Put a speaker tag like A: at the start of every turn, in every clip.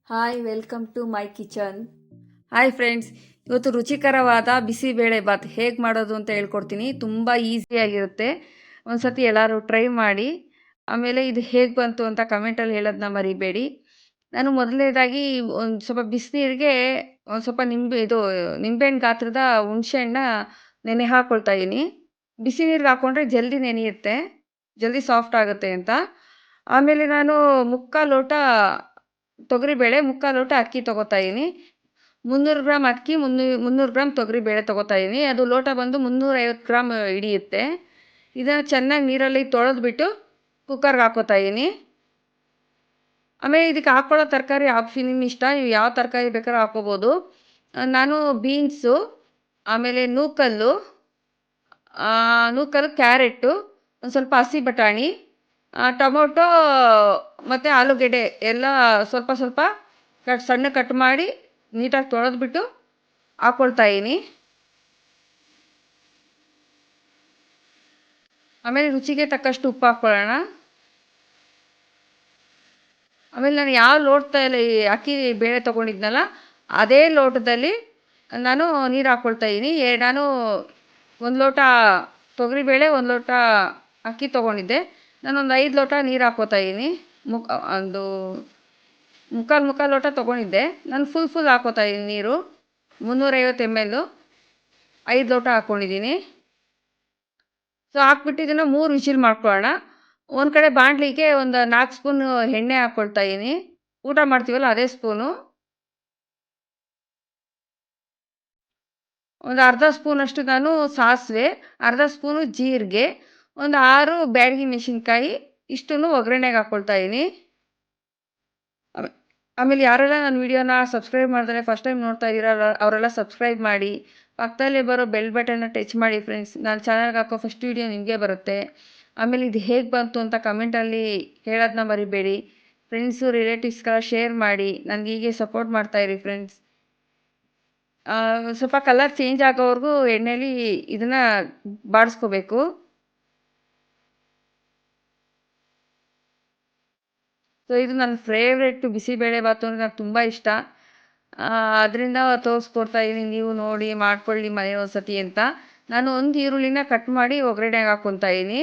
A: Hi welcome to my kitchen. Hi friends, ಇವತ್ತು ರುಚಿಕರವಾದ ಬಿಸಿಬೇಳೆ ಬಾತ್ ಹೇಗೆ ಮಾಡೋದು ಅಂತ ಹೇಳ್ಕೊಡ್ತೀನಿ. ತುಂಬ ಈಸಿಯಾಗಿರುತ್ತೆ. ಒಂದು ಸತಿ ಎಲ್ಲರೂ ಟ್ರೈ ಮಾಡಿ. ಆಮೇಲೆ ಇದು ಹೇಗೆ ಬಂತು ಅಂತ ಕಮೆಂಟಲ್ಲಿ ಹೇಳೋದನ್ನ ಮರಿಬೇಡಿ. ನಾನು ಮೊದಲನೇದಾಗಿ ಒಂದು ಸ್ವಲ್ಪ ಬಿಸಿನೀರಿಗೆ ಒಂದು ಸ್ವಲ್ಪ ನಿಂಬೆಹಣ್ಣು ಗಾತ್ರದ ಹುಣಸೆಹಣ್ಣ ನೆನೆ ಹಾಕ್ಕೊಳ್ತಾ ಇದ್ದೀನಿ. ಬಿಸಿ ನೀರಿಗೆ ಹಾಕ್ಕೊಂಡ್ರೆ ಜಲ್ದಿ ನೆನೆಯುತ್ತೆ, ಜಲ್ದಿ ಸಾಫ್ಟ್ ಆಗುತ್ತೆ ಅಂತ. ಆಮೇಲೆ ನಾನು ಮುಕ್ಕಾಲು ಲೋಟ ತೊಗರಿಬೇಳೆ, ಮುಕ್ಕಾಲು ಲೋಟ ಅಕ್ಕಿ ತೊಗೋತಾ ಇದ್ದೀನಿ. 300 ಗ್ರಾಮ್ ಅಕ್ಕಿ, 300 ಗ್ರಾಮ್ ತೊಗರಿಬೇಳೆ ತೊಗೋತಾ ಇದ್ದೀನಿ. ಅದು ಲೋಟ ಬಂದು 350 ಗ್ರಾಮ್ ಹಿಡಿಯುತ್ತೆ. ಇದನ್ನು ಚೆನ್ನಾಗಿ ನೀರಲ್ಲಿ ತೊಳೆದ್ಬಿಟ್ಟು ಕುಕ್ಕರ್ಗೆ ಹಾಕ್ಕೋತಾ ಇದ್ದೀನಿ. ಆಮೇಲೆ ಇದಕ್ಕೆ ಹಾಕ್ಕೊಳ್ಳೋ ತರಕಾರಿ ಆಪ್ಷನ್ ನಿಮ್ಮ ಇಷ್ಟ, ನೀವು ಯಾವ ತರಕಾರಿ ಬೇಕಾದ್ರೂ ಹಾಕ್ಕೋಬೋದು. ನಾನು ಬೀನ್ಸು, ಆಮೇಲೆ ನೂಕಲ್ಲು, ಕ್ಯಾರೆಟು, ಒಂದು ಸ್ವಲ್ಪ ಹಸಿ ಬಟಾಣಿ, ಟೊಮೊಟೊ ಮತ್ತು ಆಲೂಗೆಡ್ಡೆ ಎಲ್ಲ ಸ್ವಲ್ಪ ಸ್ವಲ್ಪ ಸಣ್ಣ ಕಟ್ ಮಾಡಿ ನೀಟಾಗಿ ತೊಳೆದ್ಬಿಟ್ಟು ಹಾಕ್ಕೊಳ್ತಾ ಇದ್ದೀನಿ. ಆಮೇಲೆ ರುಚಿಗೆ ತಕ್ಕಷ್ಟು ಉಪ್ಪು ಹಾಕ್ಕೊಳ್ಳೋಣ. ಆಮೇಲೆ ನಾನು ಯಾವ ಲೋಟದಲ್ಲಿ ಅಕ್ಕಿ ಬೇಳೆ ತೊಗೊಂಡಿದ್ನಲ್ಲ ಅದೇ ಲೋಟದಲ್ಲಿ ನಾನು ನೀರು ಹಾಕ್ಕೊಳ್ತಾ ಇದ್ದೀನಿ. ನಾನು 1 ಲೋಟ ತೊಗರಿಬೇಳೆ, 1 ಲೋಟ ಅಕ್ಕಿ ತೊಗೊಂಡಿದ್ದೆ. ನಾನೊಂದು 5 ಲೋಟ ನೀರು ಹಾಕ್ಕೋತಾ ಇದ್ದೀನಿ. ಒಂದು ಮುಕ್ಕಾಲು ಲೋಟ ತೊಗೊಂಡಿದ್ದೆ. ನಾನು ಫುಲ್ ಹಾಕ್ಕೋತಾ ಇದ್ದೀನಿ ನೀರು. 350 ml 5 ಲೋಟ ಹಾಕ್ಕೊಂಡಿದ್ದೀನಿ. ಸೊ ಹಾಕ್ಬಿಟ್ಟು ಇದನ್ನು 3 ವಿಷಿಲ್ ಮಾಡ್ಕೊಳ್ಳೋಣ. ಒಂದು ಕಡೆ ಬಾಣಲಿಗೆ ಒಂದು 4 ಸ್ಪೂನ್ ಎಣ್ಣೆ ಹಾಕ್ಕೊಳ್ತಾ ಇದ್ದೀನಿ. ಊಟ ಮಾಡ್ತೀವಲ್ಲ ಅದೇ ಸ್ಪೂನು. ಒಂದು ಅರ್ಧ ಸ್ಪೂನಷ್ಟು ನಾನು ಸಾಸಿವೆ, ಅರ್ಧ ಸ್ಪೂನು ಜೀರಿಗೆ, ಒಂದು 6 ಬ್ಯಾಡಗಿ ಮೆಣಸಿನ್ಕಾಯಿ ಇಷ್ಟನ್ನು ಒಗ್ಗರಣೆಗೆ ಹಾಕ್ಕೊಳ್ತಾ ಇದ್ದೀನಿ. ಆಮೇಲೆ ಯಾರೆಲ್ಲ ನನ್ನ ವಿಡಿಯೋನ ಸಬ್ಸ್ಕ್ರೈಬ್ ಮಾಡಿದ್ರೆ ಫಸ್ಟ್ ಟೈಮ್ ನೋಡ್ತಾ ಇದ್ದೀರಲ್ಲ ಅವರೆಲ್ಲ ಸಬ್ಸ್ಕ್ರೈಬ್ ಮಾಡಿ, ಪಕ್ಕದಲ್ಲೇ ಬರೋ ಬೆಲ್ ಬಟನ್ನ ಟಚ್ ಮಾಡಿ ಫ್ರೆಂಡ್ಸ್. ನಾನು ಚಾನಲ್ಗೆ ಹಾಕೋ ಫಸ್ಟ್ ವಿಡಿಯೋ ನಿಮಗೆ ಬರುತ್ತೆ. ಆಮೇಲೆ ಇದು ಹೇಗೆ ಬಂತು ಅಂತ ಕಮೆಂಟಲ್ಲಿ ಹೇಳೋದನ್ನ ಮರಿಬೇಡಿ. ಫ್ರೆಂಡ್ಸು ರಿಲೇಟಿವ್ಸ್ಗೆಲ್ಲ ಶೇರ್ ಮಾಡಿ ನನಗೆ ಹೀಗೆ ಸಪೋರ್ಟ್ ಮಾಡ್ತಾಯಿರಿ ಫ್ರೆಂಡ್ಸ್. ಸ್ವಲ್ಪ ಕಲರ್ ಚೇಂಜ್ ಆಗೋವರೆಗೂ ಎಣ್ಣೆಲಿ ಇದನ್ನು ಬಾಡಿಸ್ಕೋಬೇಕು. ಸೊ ಇದು ನನ್ನ ಫೇವ್ರೆಟ್ಟು ಬಿಸಿಬೇಳೆ ಬಾತು ಅಂದರೆ ನನಗೆ ತುಂಬ ಇಷ್ಟ. ಅದರಿಂದ ತೋರಿಸ್ಕೊಡ್ತಾ ಇದ್ದೀನಿ, ನೀವು ನೋಡಿ ಮಾಡ್ಕೊಳ್ಳಿ ಮನೆ ಒಂದ್ಸತಿ ಅಂತ. ನಾನು ಒಂದು ಈರುಳ್ಳಿನ ಕಟ್ ಮಾಡಿ ಒಗ್ಗರಣೆಗೆ ಹಾಕ್ಕೊತಾ ಇದ್ದೀನಿ.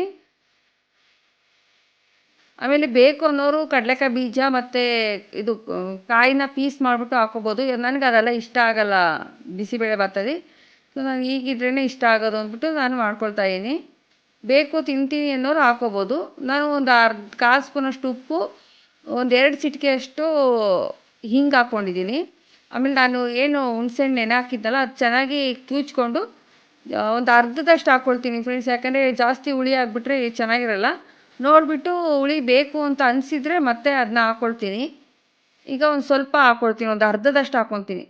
A: ಆಮೇಲೆ ಬೇಕು ಅನ್ನೋರು ಕಡಲೆಕಾಯಿ ಬೀಜ ಮತ್ತು ಇದು ಕಾಯಿನ ಪೀಸ್ ಮಾಡಿಬಿಟ್ಟು ಹಾಕ್ಕೋಬೋದು. ನನಗೆ ಅದೆಲ್ಲ ಇಷ್ಟ ಆಗಲ್ಲ ಬಿಸಿಬೇಳೆ ಬಾತಲ್ಲಿ. ಸೊ ನನಗೆ ಹೀಗಿದ್ರೇ ಇಷ್ಟ ಆಗೋದು ಅಂದ್ಬಿಟ್ಟು ನಾನು ಮಾಡ್ಕೊಳ್ತಾ ಇದ್ದೀನಿ. ಬೇಕು ತಿಂತೀನಿ ಅನ್ನೋರು ಹಾಕ್ಕೋಬೋದು. ನಾನು ಒಂದು ಕಾಲು ಸ್ಪೂನಷ್ಟು ಉಪ್ಪು, ಒಂದು 2 ಚಿಟಿಕೆಯಷ್ಟು ಹಿಂಗೆ ಹಾಕ್ಕೊಂಡಿದ್ದೀನಿ. ಆಮೇಲೆ ನಾನು ಏನು ಹುಣಸೆಹಣ್ಣು ನೆನೆ ಹಾಕಿದ್ನಲ್ಲ ಅದು ಚೆನ್ನಾಗಿ ಕಿವುಚ್ಕೊಂಡು ಒಂದು ಅರ್ಧದಷ್ಟು ಹಾಕ್ಕೊಳ್ತೀನಿ ಫ್ರೆಂಡ್ಸ್. ಯಾಕಂದರೆ ಜಾಸ್ತಿ ಹುಳಿ ಆಗಿಬಿಟ್ರೆ ಚೆನ್ನಾಗಿರಲ್ಲ. ನೋಡಿಬಿಟ್ಟು ಹುಳಿ ಬೇಕು ಅಂತ ಅನಿಸಿದರೆ ಮತ್ತೆ ಅದನ್ನ ಹಾಕ್ಕೊಳ್ತೀನಿ. ಈಗ ಒಂದು ಸ್ವಲ್ಪ ಹಾಕ್ಕೊಳ್ತೀನಿ, ಒಂದು ಅರ್ಧದಷ್ಟು ಹಾಕ್ಕೊತೀನಿ.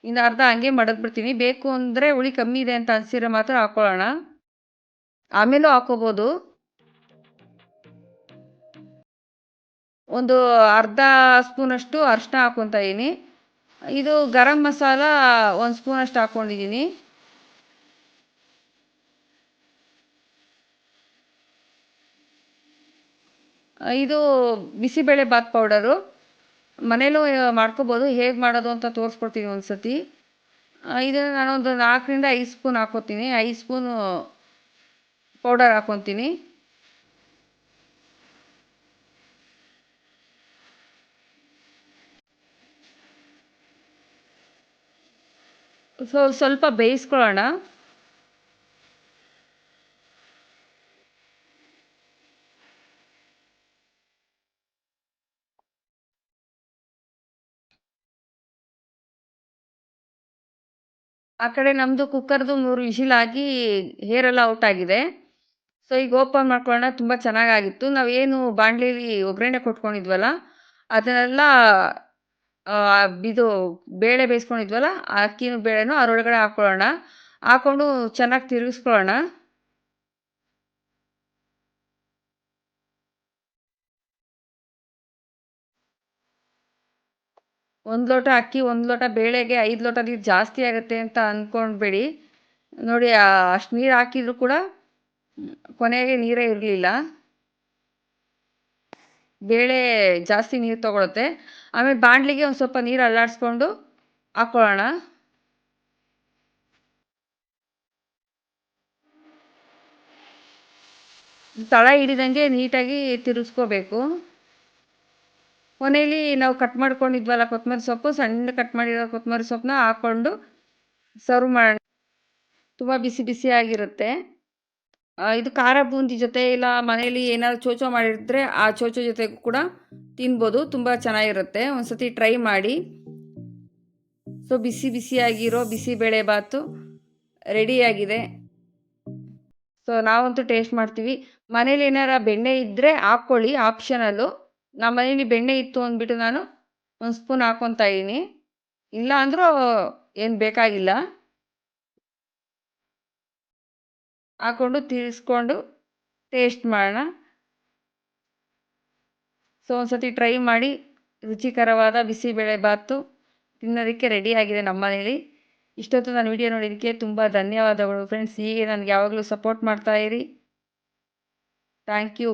A: ಇನ್ನು ಅರ್ಧ ಹಂಗೆ ಮಡಗ್ಬಿಡ್ತೀನಿ. ಬೇಕು ಅಂದರೆ ಹುಳಿ ಕಮ್ಮಿ ಇದೆ ಅಂತ ಅನಿಸಿದ್ರೆ ಮಾತ್ರ ಹಾಕ್ಕೊಳ್ಳೋಣ, ಆಮೇಲೂ ಹಾಕ್ಕೋಬೋದು. ಒಂದು ಅರ್ಧ ಸ್ಪೂನಷ್ಟು ಅರಿಶಿನ ಹಾಕ್ಕೊತಾ ಇದ್ದೀನಿ. ಇದು ಗರಂ ಮಸಾಲ 1 ಸ್ಪೂನಷ್ಟು ಹಾಕ್ಕೊಂಡಿದ್ದೀನಿ. ಇದು ಬಿಸಿಬೇಳೆ ಬಾತ್ ಪೌಡರು ಮನೇಲೂ ಮಾಡ್ಕೋಬೋದು. ಹೇಗೆ ಮಾಡೋದು ಅಂತ ತೋರಿಸ್ಕೊಡ್ತೀನಿ ಒಂದು ಸತಿ. ಇದನ್ನು ನಾನೊಂದು 4ರಿಂದ 5 ಸ್ಪೂನ್ ಹಾಕ್ಕೋತೀನಿ. 5 ಸ್ಪೂನು ಪೌಡರ್ ಹಾಕ್ಕೊತೀನಿ. ಸ್ವಲ್ಪ ಬೇಯಿಸ್ಕೊಳ್ಳೋಣ. ಆ ಕಡೆ ನಮ್ಮದು ಕುಕ್ಕರ್ದು 3 ವಿಷಿಲ್ ಆಗಿ ಹೇರೆಲ್ಲ ಔಟ್ ಆಗಿದೆ. ಸೊ ಈಗ ಓಪನ್ ಮಾಡ್ಕೊಳ್ಳೋಣ. ತುಂಬ ಚೆನ್ನಾಗಾಗಿತ್ತು. ನಾವೇನು ಬಾಣಲೆಯಲ್ಲಿ ಒಗ್ಗರಣೆ ಕೊಟ್ಕೊಂಡಿದ್ವಲ್ಲ ಅದನ್ನೆಲ್ಲ ಇದು ಬೇಳೆ ಬೇಯಿಸ್ಕೊಂಡಿದ್ವಲ್ಲ ಆ ಅಕ್ಕಿನ ಬೇಳೆನೂ ಅದರೊಳಗಡೆ ಹಾಕ್ಕೊಳ್ಳೋಣ. ಹಾಕ್ಕೊಂಡು ಚೆನ್ನಾಗಿ ತಿರುಗಿಸ್ಕೊಳ್ಳೋಣ. 1 ಲೋಟ ಅಕ್ಕಿ 1 ಲೋಟ ಬೇಳೆಗೆ 5 ಲೋಟ ನೀರು ಜಾಸ್ತಿ ಆಗುತ್ತೆ ಅಂತ ಅಂದ್ಕೊಂಡ್ಬೇಡಿ. ನೋಡಿ ಅಷ್ಟು ನೀರು ಹಾಕಿದರೂ ಕೂಡ ಕೊನೆಗೆ ನೀರೇ ಇರಲಿಲ್ಲ. ಬೇಳೆ ಜಾಸ್ತಿ ನೀರು ತೊಗೊಳುತ್ತೆ. ಆಮೇಲೆ ಬಾಣಲಿಗೆ ಒಂದು ಸ್ವಲ್ಪ ನೀರು ಅಲ್ಲಾಡಿಸ್ಕೊಂಡು ಹಾಕ್ಕೊಳ್ಳೋಣ. ತಳ ಹಿಡಿದಂಗೆ ನೀಟಾಗಿ ತಿರುಗಿಸ್ಕೋಬೇಕು. ಕೊನೆಯಲ್ಲಿ ನಾವು ಕಟ್ ಮಾಡ್ಕೊಂಡಿದ್ವಲ್ಲ ಕೊತ್ತಂಬರಿ ಸೊಪ್ಪು, ಸಣ್ಣ ಕಟ್ ಮಾಡಿರೋ ಕೊತ್ತಂಬರಿ ಸೊಪ್ಪನ್ನ ಹಾಕ್ಕೊಂಡು ಸರ್ವ್ ಮಾಡೋಣ. ತುಂಬ ಬಿಸಿ ಬಿಸಿಯಾಗಿರುತ್ತೆ. ಇದು ಖಾರ ಬೂಂದಿ ಜೊತೆ ಇಲ್ಲ ಮನೇಲಿ ಏನಾದ್ರು ಚೋಚೋ ಮಾಡಿದ್ರೆ ಆ ಚೋಚೋ ಜೊತೆಗೂ ಕೂಡ ತಿನ್ಬೋದು. ತುಂಬ ಚೆನ್ನಾಗಿರುತ್ತೆ. ಒಂದ್ಸತಿ ಟ್ರೈ ಮಾಡಿ. ಸೊ ಬಿಸಿ ಬಿಸಿಯಾಗಿರೋ ಬಿಸಿಬೇಳೆ ಬಾತು ರೆಡಿಯಾಗಿದೆ. ಸೊ ನಾವಂತೂ ಟೇಸ್ಟ್ ಮಾಡ್ತೀವಿ. ಮನೇಲಿ ಏನಾರ ಬೆಣ್ಣೆ ಇದ್ದರೆ ಹಾಕ್ಕೊಳ್ಳಿ, ಆಪ್ಷನಲ್ಲು. ನಮ್ಮ ಮನೇಲಿ ಬೆಣ್ಣೆ ಇತ್ತು ಅಂದ್ಬಿಟ್ಟು ನಾನು 1 ಸ್ಪೂನ್ ಹಾಕ್ಕೊತಾ ಇದ್ದೀನಿ. ಇಲ್ಲ ಅಂದರೂ ಏನು ಬೇಕಾಗಿಲ್ಲ. ಹಾಕ್ಕೊಂಡು ತಿರ್ಗಿಸ್ಕೊಂಡು ಟೇಸ್ಟ್ ಮಾಡೋಣ. ಸೊ ಒಂದ್ಸತಿ ಟ್ರೈ ಮಾಡಿ. ರುಚಿಕರವಾದ ಬಿಸಿಬೇಳೆ ಬಾತು ತಿನ್ನೋದಕ್ಕೆ ರೆಡಿಯಾಗಿದೆ ನಮ್ಮ ಮನೇಲಿ. ಇಷ್ಟೊತ್ತು ನಾನು ವಿಡಿಯೋ ನೋಡಿದ್ದಕ್ಕೆ ತುಂಬ ಧನ್ಯವಾದಗಳು ಫ್ರೆಂಡ್ಸ್. ಹೀಗೆ ನನಗೆ ಯಾವಾಗಲೂ ಸಪೋರ್ಟ್ ಮಾಡ್ತಾಯಿರಿ. Thank you.